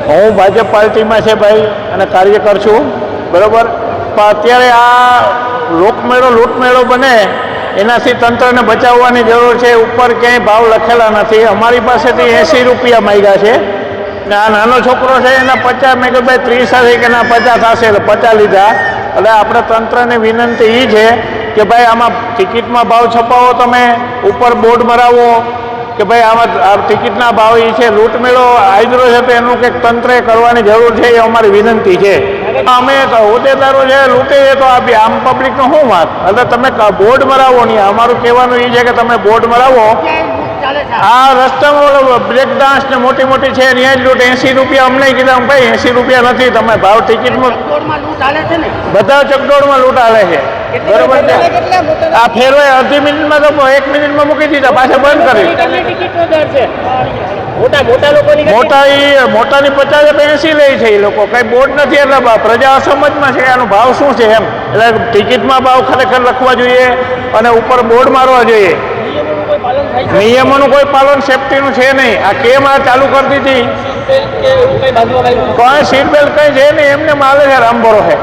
હું ભાજપ પાર્ટીમાં છે ભાઈ અને કાર્યકર છું, બરાબર. પણ અત્યારે આ લોકમેળો લૂંટમેળો બને એનાથી તંત્રને બચાવવાની જરૂર છે. ઉપર ક્યાંય ભાવ લખેલા નથી. અમારી પાસેથી 80 રૂપિયા માંગ્યા છે ને આ નાનો છોકરો છે એના 50 મેં કે ભાઈ 30 હશે કે ના 50 થશે એટલે 50 લીધા. એટલે આપણે તંત્રને વિનંતી એ છે કે ભાઈ આમાં ટિકિટમાં ભાવ છપાવો, તમે ઉપર બોર્ડ મરાવો કે ભાઈ આમાં આ ટિકિટના ભાવ એ છે. લૂંટમેળો આદરો છે તો એનું કંઈક તંત્રે કરવાની જરૂર છે, એ અમારી વિનંતી છે. અમે હોદ્દેદારો છે લૂંટીએ તો આપીએ, આમ પબ્લિકનો શું વાત? એટલે તમે બોર્ડ મરાવો નહીં. અમારું કહેવાનું એ છે કે તમે બોર્ડ મરાવો. આ રસ્તામાં બ્રેક ડાન્સ ને મોટી મોટી છે ત્યાં જ લૂંટ. 80 રૂપિયા અમને કીધા, ભાઈ 80 રૂપિયા નથી, તમે ભાવ ટિકિટમાં બધા ચકડોળમાં લૂંટ હાલે છે, બરોબર છે. આ ફેરવે અડધી મિનિટમાં તો 1 મિનિટમાં મૂકી દીધા, પાછા બંધ કરી. મોટાની 50 80 લે છે એ લોકો, કઈ બોર્ડ નથી. એટલે પ્રજા અસમજમાં છે આનો ભાવ શું છે એમ. એટલે ટિકિટમાં ભાવ ખરેખર લખવા જોઈએ અને ઉપર બોર્ડ મારવા જોઈએ. નિયમોનું કોઈ પાલન સેફટીનું છે નહીં. આ કેમ આ ચાલુ કરી દીધી? કોઈ સીટ બેલ્ટ કઈ છે નહીં, એમને માલે છે રામભરો છે.